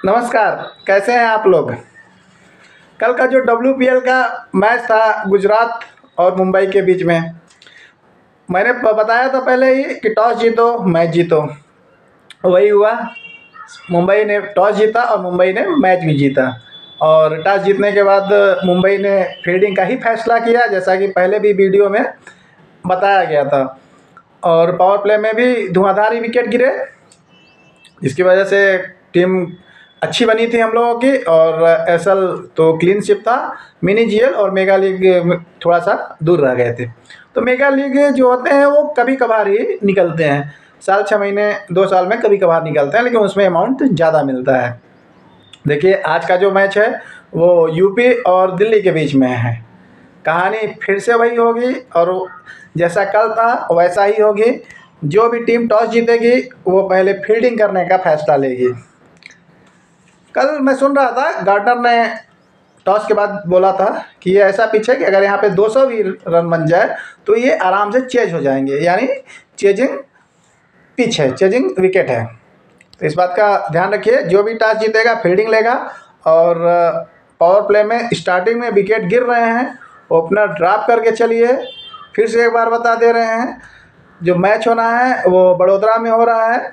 नमस्कार। कैसे हैं आप लोग? कल का जो WPL का मैच था गुजरात और मुंबई के बीच में, मैंने बताया था पहले ही कि टॉस जीतो मैच जीतो। वही हुआ। मुंबई ने टॉस जीता और मुंबई ने मैच भी जीता। और टॉस जीतने के बाद मुंबई ने फील्डिंग का ही फैसला किया, जैसा कि पहले भी वीडियो में बताया गया था। और पावर प्ले में भी धुआंधार ही विकेट गिरे, जिसकी वजह से टीम अच्छी बनी थी हम लोगों की। और एसएल तो क्लीन शिप था। मिनी जीएल और मेगा लीग थोड़ा सा दूर रह गए थे। तो मेगा लीग जो होते हैं वो कभी कभार ही निकलते हैं, साल 6 महीने 2 साल में कभी कभार निकलते हैं, लेकिन उसमें अमाउंट ज़्यादा मिलता है। देखिए, आज का जो मैच है वो यूपी और दिल्ली के बीच में है। कहानी फिर से वही होगी और जैसा कल था वैसा ही होगी। जो भी टीम टॉस जीतेगी वो पहले फील्डिंग करने का फैसला लेगी। कल मैं सुन रहा था, गार्डनर ने टॉस के बाद बोला था कि ये ऐसा पिच है कि अगर यहाँ पे 200 भी रन बन जाए तो ये आराम से चेज हो जाएंगे, यानी चेजिंग पिच है, चेजिंग विकेट है। तो इस बात का ध्यान रखिए, जो भी टॉस जीतेगा फील्डिंग लेगा। और पावर प्ले में स्टार्टिंग में विकेट गिर रहे हैं, ओपनर ड्रॉप करके चलिए। फिर से एक बार बता दे रहे हैं, जो मैच होना है वो बड़ोदरा में हो रहा है।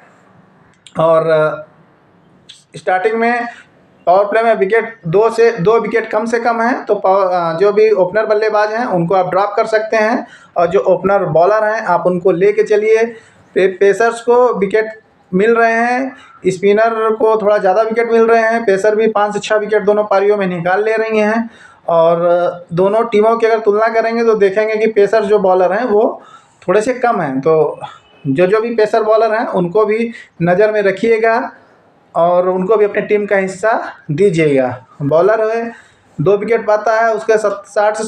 और स्टार्टिंग में पावर प्ले में विकेट 2 विकेट कम से कम है, तो जो भी ओपनर बल्लेबाज हैं उनको आप ड्रॉप कर सकते हैं। और जो ओपनर बॉलर हैं आप उनको लेके चलिए। पेसर्स को विकेट मिल रहे हैं, स्पिनर को थोड़ा ज़्यादा विकेट मिल रहे हैं। पेसर भी 5 से 6 विकेट दोनों पारियों में निकाल ले रही हैं। और दोनों टीमों की अगर तुलना करेंगे तो देखेंगे कि पेसर जो बॉलर हैं वो थोड़े से कम हैं। तो जो जो भी पेसर बॉलर हैं उनको भी नज़र में रखिएगा और उनको भी अपनी टीम का हिस्सा दीजिएगा। बॉलर है 2 विकेट पाता है, उसके 60 से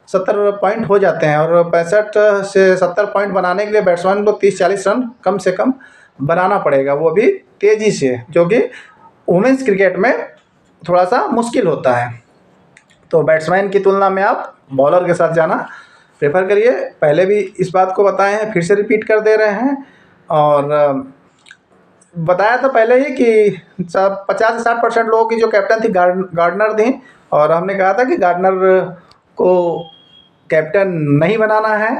70 पॉइंट हो जाते हैं। और 65 से 70 पॉइंट बनाने के लिए बैट्समैन को 30-40 रन कम से कम बनाना पड़ेगा, वो भी तेज़ी से, जो कि वुमेंस क्रिकेट में थोड़ा सा मुश्किल होता है। तो बैट्समैन की तुलना में आप बॉलर के साथ जाना प्रेफर करिए। पहले भी इस बात को बताए हैं, फिर से रिपीट कर दे रहे हैं। और बताया था पहले ही कि सब 50 से 60% लोगों की जो कैप्टन थी गार्डनर थी। और हमने कहा था कि गार्डनर को कैप्टन नहीं बनाना है।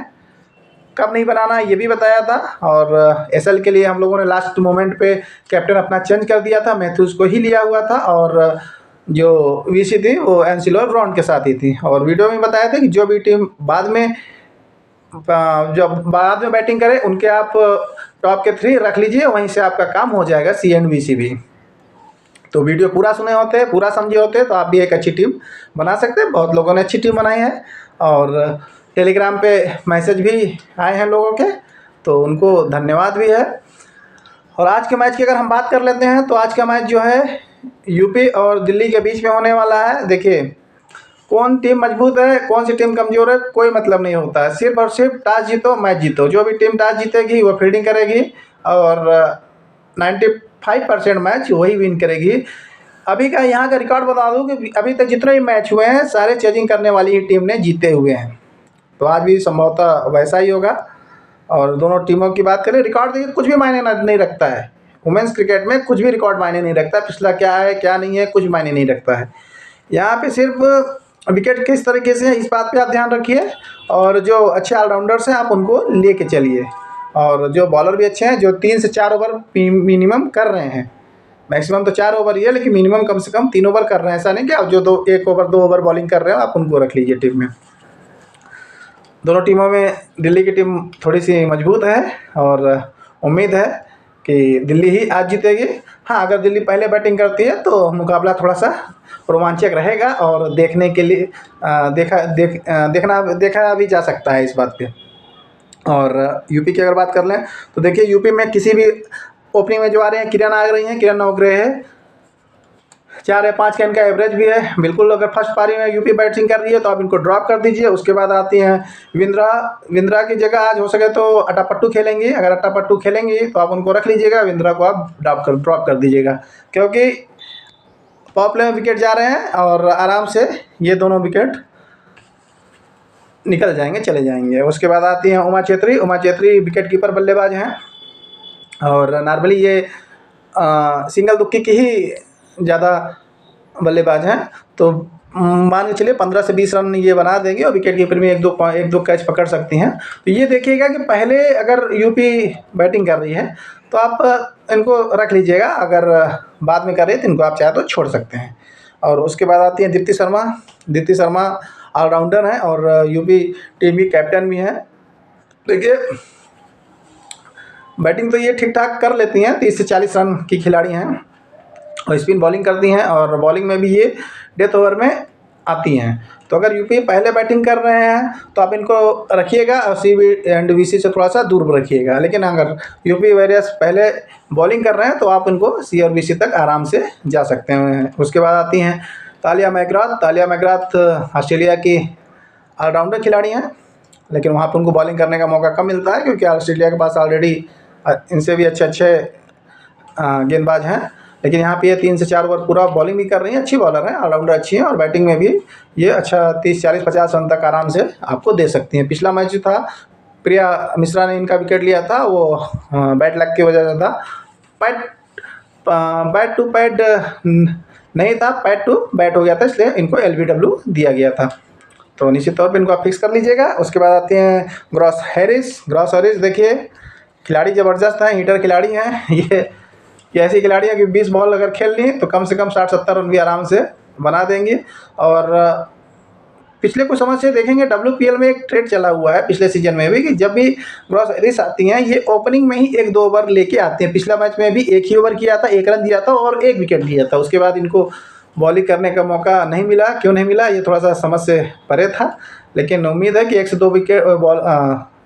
कब नहीं बनाना है ये भी बताया था। और एसएल के लिए हम लोगों ने लास्ट मोमेंट पे कैप्टन अपना चेंज कर दिया था, मैथ्यूज को ही लिया हुआ था। और जो वीसी थी वो एंसिलो ब्राउन के साथ ही थी। और वीडियो में बताया था कि जो भी टीम बाद में जब बाद में बैटिंग करे उनके आप टॉप के 3 रख लीजिए, वहीं से आपका काम हो जाएगा सी एंड वीसी भी। तो वीडियो पूरा सुने होते, पूरा समझे होते तो आप भी एक अच्छी टीम बना सकते हैं। बहुत लोगों ने अच्छी टीम बनाई है और टेलीग्राम पे मैसेज भी आए हैं लोगों के, तो उनको धन्यवाद भी है। और आज के मैच की अगर हम बात कर लेते हैं तो आज का मैच जो है यूपी और दिल्ली के बीच में होने वाला है। देखिए, कौन टीम मजबूत है कौन सी टीम कमज़ोर है कोई मतलब नहीं होता है, सिर्फ और सिर्फ टॉस जीतो मैच जीतो। जो भी टीम टॉस जीतेगी वो फील्डिंग करेगी और 95% मैच वही विन करेगी। अभी का यहाँ का रिकॉर्ड बता दूँ कि अभी तक जितने भी मैच हुए हैं सारे चेजिंग करने वाली ही टीम ने जीते हुए हैं। तो आज भी संभवतः वैसा ही होगा। और दोनों टीमों की बात करें, रिकॉर्ड देखिए कुछ भी मायने नहीं रखता है। वुमेंस क्रिकेट में कुछ भी रिकॉर्ड मायने नहीं रखता, पिछला क्या है क्या नहीं है कुछ मायने नहीं रखता है। यहाँ पे सिर्फ विकेट किस तरीके से है इस बात पे आप ध्यान रखिए। और जो अच्छे ऑलराउंडर्स हैं आप उनको लेके चलिए। और जो बॉलर भी अच्छे हैं, जो 3 से 4 ओवर मिनिमम कर रहे हैं। मैक्सिमम तो 4 ओवर ही है, लेकिन मिनिमम कम से कम 3 ओवर कर रहे हैं। ऐसा नहीं कि आप जो 1 ओवर 2 ओवर बॉलिंग कर रहे हो आप उनको रख लीजिए टीम में। दोनों टीमों में दिल्ली की टीम थोड़ी सी मजबूत है और उम्मीद है कि दिल्ली ही आज जीतेगी। हाँ, अगर दिल्ली पहले बैटिंग करती है तो मुकाबला थोड़ा सा रोमांचक रहेगा और देखने के लिए देखा भी जा सकता है इस बात पे। और यूपी की अगर बात कर लें तो देखिए, यूपी में किसी भी ओपनिंग में जो आ रहे हैं, किरण आ रही हैं, किरण नवग्रे है, 4 या 5 का इनका एवरेज भी है। बिल्कुल, अगर फर्स्ट पारी में यूपी बैटिंग कर रही है तो आप इनको ड्रॉप कर दीजिए। उसके बाद आती हैं विंद्रा की जगह आज हो सके तो अट्टापट्टू खेलेंगी। अगर अट्टापट्टू खेलेंगी तो आप उनको रख लीजिएगा, विंद्रा को आप ड्रॉप कर दीजिएगा, क्योंकि पावर प्ले में विकेट जा रहे हैं और आराम से ये दोनों विकेट निकल जाएंगे, चले जाएंगे। उसके बाद आती हैं उमा चेत्री। उमा चेत्री विकेट कीपर बल्लेबाज हैं और नॉर्मली ये सिंगल दुक्की की ही ज़्यादा बल्लेबाज हैं। तो मान के चलिए 15 से 20 रन ये बना देंगे और विकेट कीपर में एक दो कैच पकड़ सकती हैं। तो ये देखिएगा कि पहले अगर यूपी बैटिंग कर रही है तो आप इनको रख लीजिएगा, अगर बाद में कर रही है तो इनको आप चाहे तो छोड़ सकते हैं। और उसके बाद आती हैं दीप्ति शर्मा। दीप्ति शर्मा ऑलराउंडर हैं और यूपी टीम की कैप्टन भी हैं। देखिए बैटिंग तो ये ठीक ठाक कर लेती हैं, 30 से 40 रन की खिलाड़ी हैं और स्पिन बॉलिंग करती हैं और बॉलिंग में भी ये डेथ ओवर में आती हैं। तो अगर यूपी पहले बैटिंग कर रहे हैं तो आप इनको रखिएगा और सीबी एंड वीसी से थोड़ा सा दूर रखिएगा। लेकिन अगर यूपी वॉरियर्स पहले बॉलिंग कर रहे हैं तो आप इनको सी और वीसी तक आराम से जा सकते हैं। उसके बाद आती हैं तालिया मैकग्राथ। तालिया मैकग्राथ ऑस्ट्रेलिया की ऑलराउंडर खिलाड़ी हैं, लेकिन वहाँ पर उनको बॉलिंग करने का मौका कम मिलता है क्योंकि ऑस्ट्रेलिया के पास ऑलरेडी इनसे भी अच्छे गेंदबाज हैं। लेकिन यहाँ पे ये 3 से 4 ओवर पूरा बॉलिंग भी कर रही हैं, अच्छी बॉलर हैं, ऑलराउंडर अच्छी हैं और बैटिंग में भी ये अच्छा 30, 40, 50 रन तक आराम से आपको दे सकती हैं। पिछला मैच जो था प्रिया मिश्रा ने इनका विकेट लिया था, वो बैड लक की वजह से था। बैट टू पैड नहीं था, पैड टू बैट हो गया था, इसलिए इनको LBW दिया गया था। तो निश्चित तौर पर इनको आप फिक्स कर लीजिएगा। उसके बाद आते हैं ग्रॉस हैरिस। ग्रॉस हैरिस देखिए खिलाड़ी ज़बरदस्त हैं, हीटर खिलाड़ी हैं। ये ऐसी खिलाड़ी है कि 20 बॉल अगर खेल ली तो कम से कम 60-70 रन भी आराम से बना देंगी। और पिछले कुछ समय से देखेंगे WPL में एक ट्रेंड चला हुआ है पिछले सीजन में भी कि जब भी ग्रॉस हैरिस आती हैं ये ओपनिंग में ही 1-2 ओवर लेके आती हैं। पिछला मैच में भी 1 ही ओवर किया था, 1 रन दिया था और 1 विकेट लिया था। उसके बाद इनको बॉलिंग करने का मौका नहीं मिला। क्यों नहीं मिला, ये थोड़ा सा समझ से परे था, लेकिन उम्मीद है कि 1 से 2 विकेट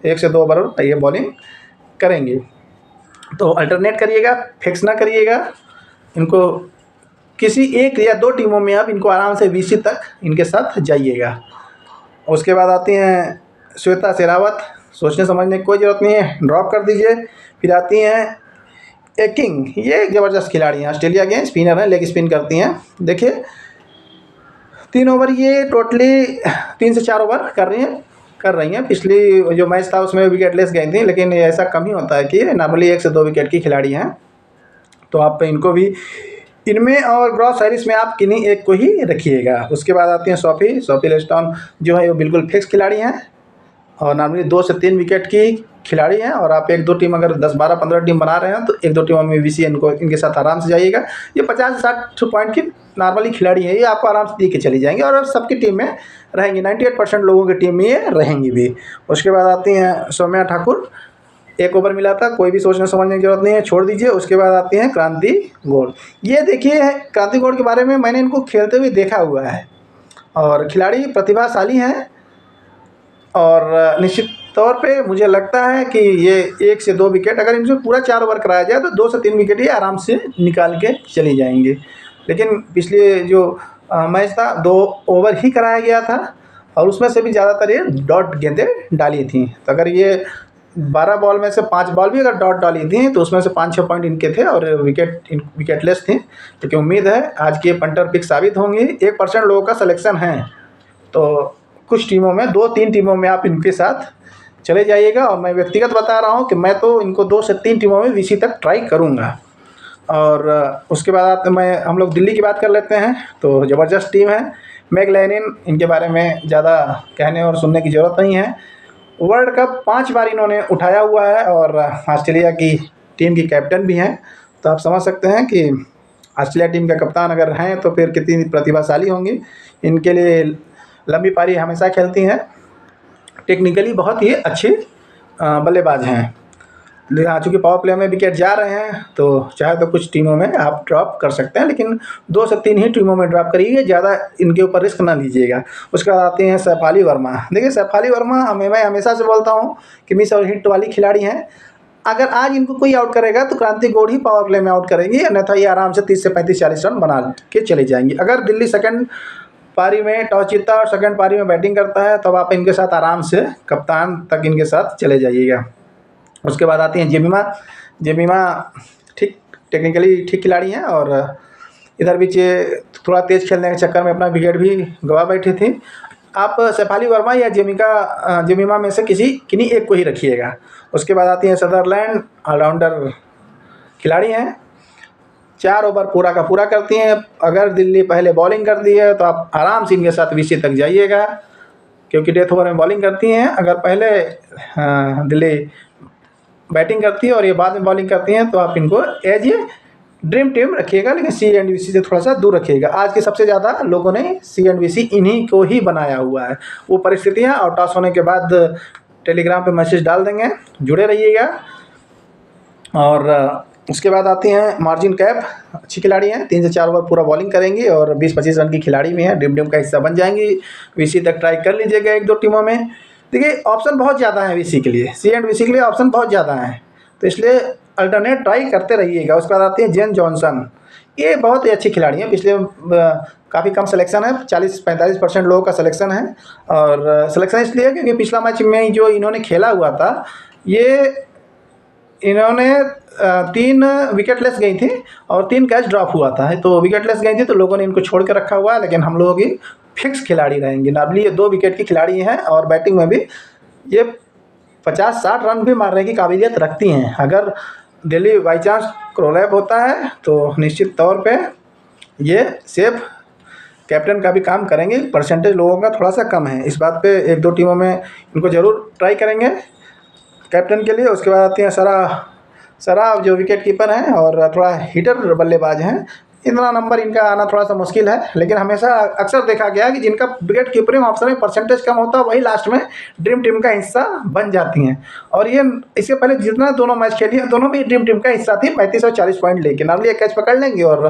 1 से 2 ओवर ये बॉलिंग करेंगे। तो अल्टरनेट करिएगा, फिक्स ना करिएगा इनको। किसी 1 या 2 टीमों में आप इनको आराम से VC तक इनके साथ जाइएगा। उसके बाद आती हैं श्वेता शेरावत। सोचने समझने की कोई ज़रूरत नहीं है, ड्रॉप कर दीजिए। फिर आती हैं किंग। ये एक ज़बरदस्त खिलाड़ी हैं, ऑस्ट्रेलिया के स्पिनर हैं, लेग स्पिन करती हैं। देखिए 3 ओवर ये टोटली 3 से 4 ओवर कर रही हैं। पिछली जो मैच था उसमें विकेट लेस गई थी, लेकिन ऐसा कम ही होता है कि नॉर्मली 1 से 2 विकेट की खिलाड़ी हैं। तो आप इनको भी इनमें और ग्रॉस हैरिस में आप किन्हीं एक को ही रखिएगा। उसके बाद आती हैं सोफी लेस्टन जो है वो बिल्कुल फिक्स खिलाड़ी हैं और नॉर्मली 2 से 3 विकेट की खिलाड़ी हैं। और आप 1-2 टीम अगर 10, 12, 15 टीम बना रहे हैं तो 1-2 टीमों में VC इनके साथ आराम से जाइएगा। ये 50 से 60 पॉइंट की नॉर्मली खिलाड़ी है, ये आपको आराम से दे के चली जाएंगी और सबकी टीम में रहेंगी। 98% लोगों की टीम में ये रहेंगी भी। उसके बाद आती हैं सौम्या ठाकुर। 1 ओवर मिला था, कोई भी सोचने समझने की जरूरत नहीं है, छोड़ दीजिए। उसके बाद आती हैं क्रांति गौड़। ये देखिए क्रांति गौड़ के बारे में मैंने इनको खेलते हुए देखा हुआ है और खिलाड़ी प्रतिभाशाली हैं और निश्चित तौर पे मुझे लगता है कि ये 1 से 2 विकेट अगर इनसे पूरा 4 ओवर कराया जाए तो 2 से 3 विकेट ये आराम से निकाल के चली जाएंगे। लेकिन पिछले जो मैच था 2 ओवर ही कराया गया था और उसमें से भी ज़्यादातर ये डॉट गेंदें डाली थी। तो अगर ये 12 बॉल में से 5 बॉल भी अगर डॉट डाली थी तो उसमें से 5-6 पॉइंट इनके थे और विकेटलेस थे। लेकिन उम्मीद है आज की ये पंटर पिक साबित होंगी। 1% लोगों का सिलेक्शन है, तो कुछ टीमों में 2-3 टीमों में आप इनके साथ चले जाइएगा। और मैं व्यक्तिगत बता रहा हूँ कि मैं तो इनको 2 से 3 टीमों में VC तक ट्राई करूँगा। और उसके बाद हम लोग दिल्ली की बात कर लेते हैं। तो ज़बरदस्त टीम है मैग लैनिन, इनके बारे में ज़्यादा कहने और सुनने की ज़रूरत नहीं है। वर्ल्ड कप 5 बार इन्होंने उठाया हुआ है और ऑस्ट्रेलिया की टीम की कैप्टन भी हैं। तो आप समझ सकते हैं कि ऑस्ट्रेलिया टीम का कप्तान अगर हैं तो फिर कितनी प्रतिभाशाली होंगी। इनके लिए लंबी पारी हमेशा खेलती हैं, टेक्निकली बहुत ही अच्छे बल्लेबाज हैं। लेकिन चूँकि पावर प्ले में विकेट जा रहे हैं तो चाहे तो कुछ टीमों में आप ड्रॉप कर सकते हैं, लेकिन 2 से 3 ही टीमों में ड्रॉप करिए, ज़्यादा इनके ऊपर रिस्क ना लीजिएगा। उसके बाद आते हैं सैफाली वर्मा। देखिए सैफाली वर्मा मैं हमेशा से बोलता हूँ कि मिस और हिट वाली खिलाड़ी हैं। अगर आज इनको कोई आउट करेगा तो क्रांति गौड़ ही पावर प्ले में आउट करेंगी, अन्यथा ये आराम से 30 से 35-40 रन बना के चले जाएंगी। अगर दिल्ली सेकंड पारी में टॉस जीतता है और सेकंड पारी में बैटिंग करता है तब आप इनके साथ आराम से कप्तान तक इनके साथ चले जाइएगा। उसके बाद आती हैं जेमिमा ठीक टेक्निकली ठीक खिलाड़ी हैं और इधर बीच थोड़ा तेज़ खेलने के चक्कर में अपना विकेट भी गंवा बैठी थी। आप सैफाली वर्मा या जेमिमा में से किन्हीं एक को ही रखिएगा। उसके बाद आती हैं सदरलैंड, ऑलराउंडर खिलाड़ी हैं 4 ओवर पूरा का पूरा करती हैं। अगर दिल्ली पहले बॉलिंग कर दी है तो आप आराम से इनके साथ वीसी तक जाइएगा, क्योंकि डेथ ओवर में बॉलिंग करती हैं। अगर पहले दिल्ली बैटिंग करती है और ये बाद में बॉलिंग करती हैं तो आप इनको एज ए ड्रीम टीम रखिएगा, लेकिन CNBC से थोड़ा सा दूर रखिएगा। आज के सबसे ज़्यादा लोगों ने CNBC इन्हीं को ही बनाया हुआ है। वो परिस्थितियाँ और टॉस होने के बाद टेलीग्राम पे मैसेज डाल देंगे, जुड़े रहिएगा। और उसके बाद आती हैं मार्जिन कैप, अच्छी खिलाड़ी हैं, 3 से 4 ओवर पूरा बॉलिंग करेंगी और 20-25 रन की खिलाड़ी भी हैं, ड्रीम टीम का हिस्सा बन जाएंगी। VC तक ट्राई कर लीजिएगा 1-2 टीमों में। देखिए ऑप्शन बहुत ज़्यादा है VC के लिए, CNBC के लिए ऑप्शन बहुत ज़्यादा है, तो इसलिए अल्टरनेट ट्राई करते रहिएगा। उसके बाद आती है जेन जॉनसन, ये बहुत ही अच्छी खिलाड़ी है। पिछले काफ़ी कम सिलेक्शन है, 40-45% लोगों का सिलेक्शन है। और सिलेक्शन इसलिए क्योंकि पिछला मैच में जो इन्होंने खेला हुआ था, ये इन्होंने 3 विकेट लेस गई थी और 3 कैच ड्रॉप हुआ था। तो विकेट लेस गई थी तो लोगों ने इनको छोड़ के रखा हुआ है, लेकिन हम लोगों की फिक्स खिलाड़ी रहेंगी। नॉर्मली ये 2 विकेट की खिलाड़ी हैं और बैटिंग में भी ये 50-60 रन भी मारने की काबिलियत रखती हैं। अगर दिल्ली बाई चांस क्रॉलअप होता है तो निश्चित तौर पे ये सेफ कैप्टन का भी काम करेंगे। परसेंटेज लोगों का थोड़ा सा कम है, इस बात पे 1-2 टीमों में इनको ज़रूर ट्राई करेंगे कैप्टन के लिए। उसके बाद आती हैं सराफ जो विकेट कीपर हैं और थोड़ा हिटर बल्लेबाज हैं। इतना नंबर इनका आना थोड़ा सा मुश्किल है, लेकिन हमेशा अक्सर देखा गया कि जिनका विकेट कीपरिंग ऑप्शन में परसेंटेज कम होता है वही लास्ट में ड्रीम टीम का हिस्सा बन जाती हैं। और ये इससे पहले जितना दोनों मैच खेली हैं दोनों में ड्रीम टीम का हिस्सा थी, 35 और 40 पॉइंट लेके नॉर्मली एक कैच पकड़ लेंगे और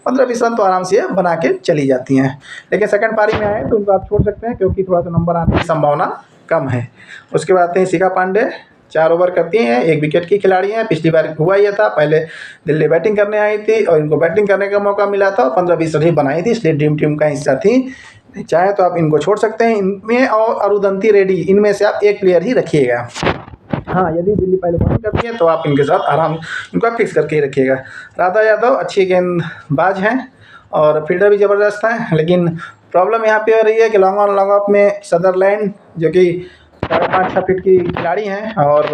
15-20 रन तो आराम से बना के चली जाती हैं। लेकिन सेकंड पारी में आए तो उनको आप छोड़ सकते हैं, क्योंकि थोड़ा सा नंबर आने की संभावना कम है। उसके बाद आते हैं शिखा पांडे, 4 ओवर करती हैं, 1 विकेट की खिलाड़ी हैं। पिछली बार हुआ ये था, पहले दिल्ली बैटिंग करने आई थी और इनको बैटिंग करने का मौका मिला था और 15-20 रन ही बनाई थी, इसलिए ड्रीम टीम का हिस्सा थी। चाहे तो आप इनको छोड़ सकते हैं। इनमें और अरुंधति रेड्डी, इनमें से आप एक प्लेयर ही रखिएगा। हाँ, यदि दिल्ली पहले बॉलिंग करती है तो आप इनके साथ आराम इनको आप फिक्स करके ही रखिएगा। राधा यादव अच्छी गेंदबाज हैं और फील्डर भी ज़बरदस्त हैं, लेकिन प्रॉब्लम यहाँ पे हो रही है कि लॉन्ग ऑन लॉन्ग ऑफ में सदरलैंड जो कि 5.5-6 फीट की खिलाड़ी हैं और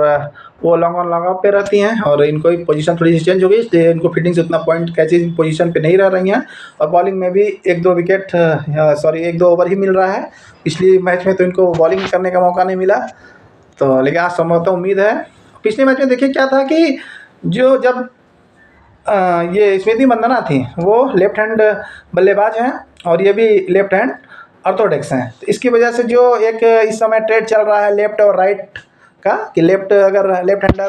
वो लॉन्ग ऑन लॉन्ग ऑफ पे रहती हैं और इनको पोजीशन थोड़ी सी चेंज हो गई, इसलिए इनको फील्डिंग से उतना पॉइंट कैचिंग पोजीशन पे नहीं रह रही हैं। और बॉलिंग में भी 1-2 ओवर ही मिल रहा है। पिछली मैच में तो इनको बॉलिंग करने का मौका नहीं मिला, तो लेकिन आज संभवतः उम्मीद है। पिछले मैच में देखिए क्या था कि जब ये स्मृति मंदाना थी, वो लेफ्ट हैंड बल्लेबाज हैं और ये भी लेफ्ट हैंड ऑर्थोडॉक्स हैं। तो इसकी वजह से जो एक इस समय ट्रेड चल रहा है लेफ्ट और राइट का, कि अगर लेफ्ट हैंडर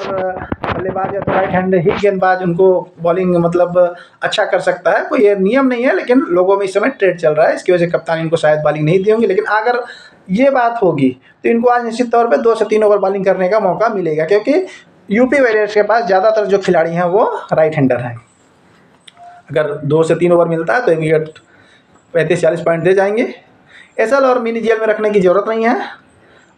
बल्लेबाज है तो राइट हैंड ही गेंदबाज उनको बॉलिंग मतलब अच्छा कर सकता है। कोई ये नियम नहीं है, लेकिन लोगों में इस समय ट्रेड चल रहा है, इसकी वजह से कप्तान इनको शायद बॉलिंग नहीं दी होंगी। लेकिन अगर ये बात होगी तो इनको आज निश्चित तौर पे 2 से 3 ओवर बॉलिंग करने का मौका मिलेगा, क्योंकि यूपी वॉरियर्स के पास ज़्यादातर जो खिलाड़ी हैं वो राइट हैंडर हैं। अगर 2 से 3 ओवर मिलता है तो 1 विकेट 35-40 पॉइंट दे जाएंगे। एसएल और मिनी जीएल में रखने की ज़रूरत नहीं है।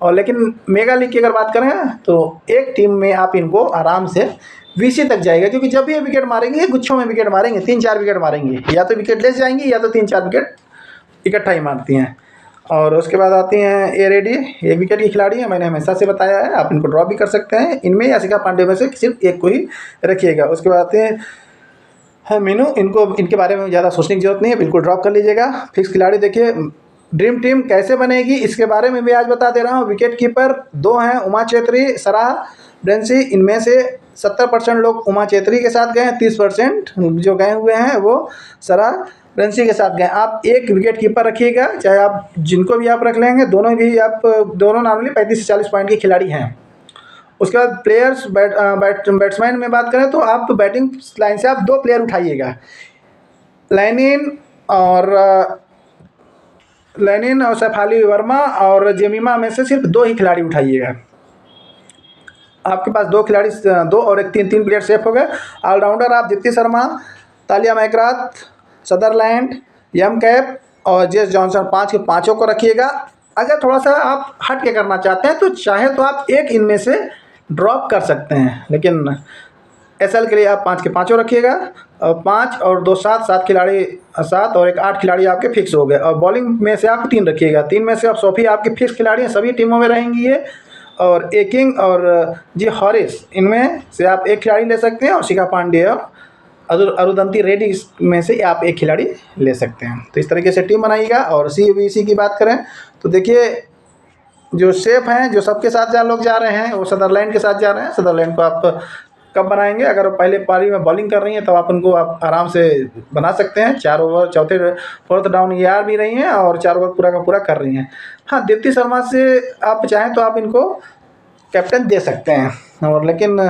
और लेकिन मेगा लीग की अगर बात करें तो एक टीम में आप इनको आराम से VC तक जाएगा, क्योंकि जब भी ये विकेट मारेंगे गुच्छों में विकेट मारेंगे, 3-4 विकेट मारेंगे, या तो विकेट लेस जाएंगी या तो 3-4 विकेट इकट्ठा ही मारती हैं। और उसके बाद आती हैं ए रेडी, 1 विकेट की खिलाड़ी है, मैंने हमेशा से बताया है, आप इनको ड्रॉप भी कर सकते हैं। इनमें या शिखा पांडे में से सिर्फ एक को ही रखिएगा। उसके बाद आते हैं मीनू, इनके बारे में ज़्यादा सोचने की जरूरत नहीं है, बिल्कुल ड्रॉप कर लीजिएगा। फिक्स खिलाड़ी देखिए ड्रीम टीम कैसे बनेगी इसके बारे में भी आज बता दे रहा हूँ। विकेट कीपर 2 हैं, उमा चेत्री, सराह ब्रेंसी। इनमें से 70% लोग उमा चेत्री के साथ गए हैं, 30% जो गए हुए हैं वो सराह ब्रेंसी के साथ गए। आप 1 विकेट कीपर रखिएगा, चाहे आप जिनको भी आप रख लेंगे, दोनों नॉर्मली 35 से 40 पॉइंट की खिलाड़ी हैं। उसके बाद प्लेयर्स बैट्समैन में बात करें तो आप बैटिंग लाइन से आप 2 प्लेयर उठाइएगा, लेनिन और सैफाली वर्मा, और जेमिमा में से सिर्फ 2 ही खिलाड़ी उठाइएगा। आपके पास 2 खिलाड़ी, 2 और 1 3 प्लेयर सेफ हो गए। ऑलराउंडर आप दीप्ति शर्मा, तालिया मैकराथ, सदरलैंड, यम कैप और जेस जॉनसन, 5 के 5 को रखिएगा। अगर थोड़ा सा आप हट के करना चाहते हैं तो चाहे तो आप एक इनमें से ड्रॉप कर सकते हैं, लेकिन एसएल के लिए आप 5 के 5 रखिएगा। और 5 और 2 7 खिलाड़ी, 7 और 1 8 खिलाड़ी आपके फिक्स हो गए। और बॉलिंग में से आप 3 रखिएगा, 3 में से आप सोफी आपके फिक्स खिलाड़ी हैं, सभी टीमों में रहेंगी ये। और एकिंग और जी हॉरिस, इनमें से आप 1 खिलाड़ी ले सकते हैं। और शिखा पांडे और अरुंधति रेड्डी में से आप एक खिलाड़ी ले सकते हैं। तो इस तरीके से टीम बनाइएगा। और CBC की बात करें तो देखिए, जो शेफ हैं, जो सबके साथ जहाँ लोग जा रहे हैं, वो सदरलैंड के साथ जा रहे हैं। सदरलैंड को आप कब बनाएंगे? अगर पहले पारी में बॉलिंग कर रही हैं तो आप उनको आप आराम से बना सकते हैं। 4 ओवर, चौथे 4th डाउन ये आ भी रही हैं और 4 ओवर पूरा का पूरा कर रही हैं। हाँ, दीप्ति शर्मा से आप चाहें तो आप इनको कैप्टन दे सकते हैं। और लेकिन